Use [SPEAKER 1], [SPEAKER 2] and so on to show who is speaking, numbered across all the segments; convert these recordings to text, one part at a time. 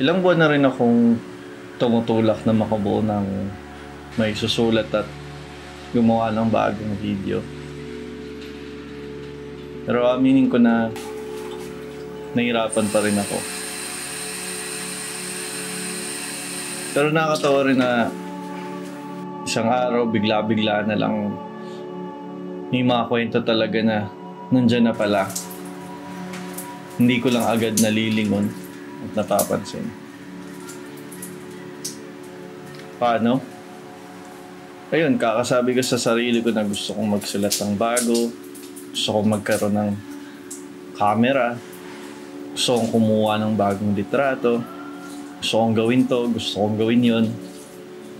[SPEAKER 1] Ilang buwan na rin akong tumutulak na makabuo ng may susulat at gumawa ng bagong video. Pero aminin ko na nahirapan pa rin ako. Pero nakakatawa rin na isang araw bigla-bigla na lang may mga kwento talaga na nandyan na pala. Hindi ko lang agad nalilingon at napapansin. Paano? Ayun, kakasabi ko sa sarili ko na gusto kong magsulat ng bago, gusto kong magkaroon ng camera, gusto kong kumuha ng bagong litrato, gusto kong gawin to, gusto kong gawin yun.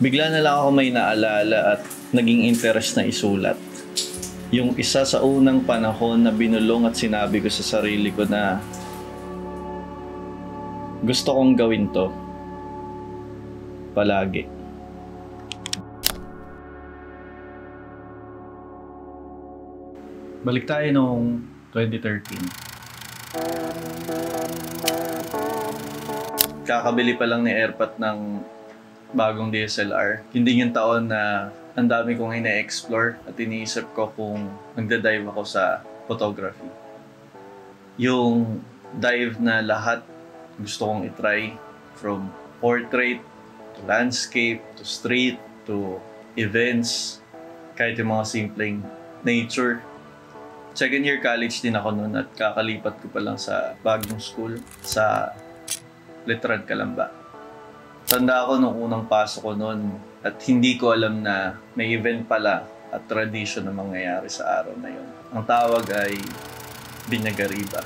[SPEAKER 1] Bigla na lang ako may naalala at naging interest na isulat. Yung isa sa unang panahon na binulong at sinabi ko sa sarili ko na gusto kong gawin to palagi. Balik tayo noong 2013. Kakabili pa lang ni Airpat ng bagong DSLR. Hindi yung taon na ang dami kong ina-explore at iniisip ko kung magda-dive ako sa photography. Yung dive na lahat gusto kong itry, from portrait to landscape to street to events, kahit yung mga simpleng nature. Second year college din ako noon at kakalipat ko pa lang sa bagong school sa Letran, Calamba. Tanda ako nung unang pasok ko noon at hindi ko alam na may event pala at tradition na mangyayari sa araw na yun. Ang tawag ay Binyagariba.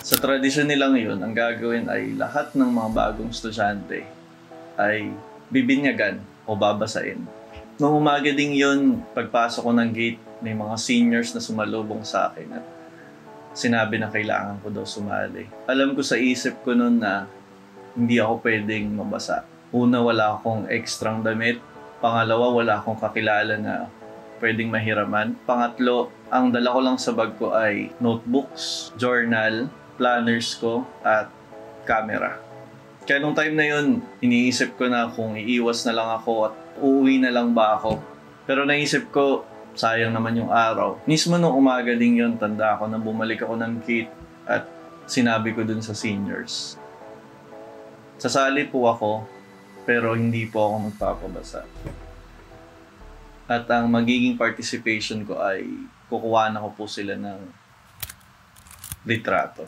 [SPEAKER 1] Sa tradisyon nila ngayon, ang gagawin ay lahat ng mga bagong estudyante ay bibinyagan o babasain. Noong umaga ding yun, pagpasok ko ng gate, may mga seniors na sumalubong sa akin at sinabi na kailangan ko daw sumali. Alam ko sa isip ko noon na hindi ako pwedeng mabasa. Una, wala akong ekstrang damit. Pangalawa, wala akong kakilala na pwedeng mahiraman. Pangatlo, ang dala ko lang sa bag ko ay notebooks, journal, planners ko, at camera. Kaya nung time na yun, iniisip ko na kung iiwas na lang ako at uuwi na lang ba ako. Pero naisip ko, sayang naman yung araw. Mismo nung umaga din yun, tanda ako na bumalik ako ng gate at sinabi ko dun sa seniors. Sasali po ako, pero hindi po ako magpapabasa. At ang magiging participation ko ay kukuha na ko po sila ng litrato.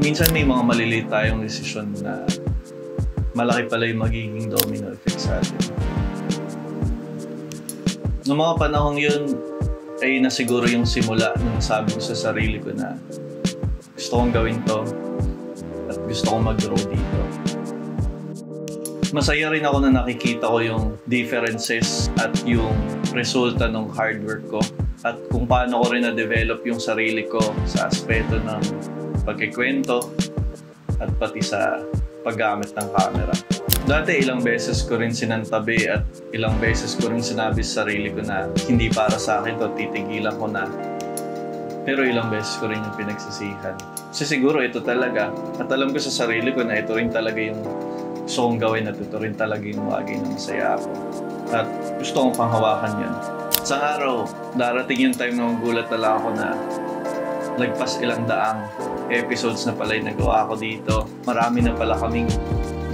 [SPEAKER 1] Minsan may mga maliliit tayong desisyon na malaki pala yung magiging domino effect sa atin. Noong mga panahong yun, ay nasiguro yung simula nung sabi ko sa sarili ko na gusto kong gawin to at gusto kong mag-grow dito. Masaya rin ako na nakikita ko yung differences at yung resulta ng hard work ko at kung paano ko rin na-develop yung sarili ko sa aspeto ng pagkikwento at pati sa paggamit ng camera. Dati ilang beses ko rin sinantabi at ilang beses ko rin sinabi sa sarili ko na hindi para sa akin to, titigilan ko na. Pero ilang beses ko rin yung pinagsisihan. Kasi siguro ito talaga. At alam ko sa sarili ko na ito rin talaga yung gusto kong gawin at ito rin talaga yung bagay na masaya ako. At gusto kong panghawakan yun. Sa araw, darating yung time na magulat na lang ako na lagpas ilang daang episodes na pala yung nagawa ko dito. Marami na pala kaming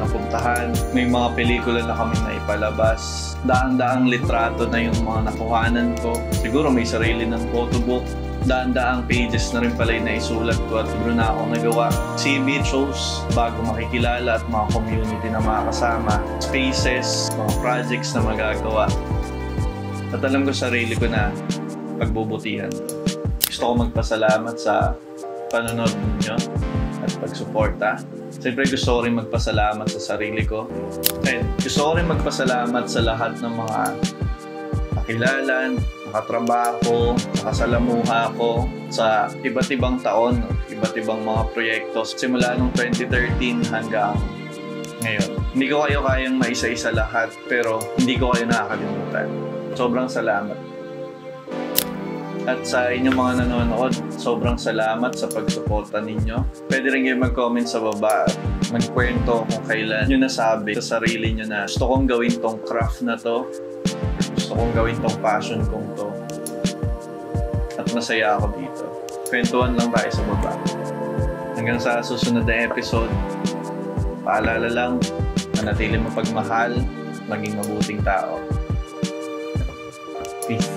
[SPEAKER 1] napuntahan. May mga pelikula na kaming naipalabas. Daang-daang litrato na yung mga nakuhanan ko. Siguro may sarili ng photobook. Daan-daang pages na rin pala yung naisulat ko at siguro na ako nagawa. CB shows, bago makikilala at mga community na makakasama. Spaces, mga projects na magagawa. At alam ko sarili ko na pagbubutihan. Gusto ko magpasalamat sa panonood ninyo at pagsuporta. Siyempre gusto ko rin magpasalamat sa sarili ko. And gusto ko rin magpasalamat sa lahat ng mga kakilalan, nakatrabaho, nakasalamuha ko sa iba't ibang taon, iba't ibang mga proyekto. Simula nung 2013 hanggang ngayon. Hindi ko kayo kayang maisa-isa lahat, pero hindi ko kayo nakakalimutan. Sobrang salamat. At sa inyong mga nanonood, sobrang salamat sa pagsuporta ninyo. Pwede rin kayo mag-comment sa baba at magkwento kung kailan nyo nasabi sa sarili nyo na gusto kong gawin tong craft na to, gusto kong gawin tong passion kong to, at masaya ako dito. Kwentuhan lang tayo sa baba. Hanggang sa susunod na episode, paalala lang, manatili mapagmahal, maging mabuting tao. Peace.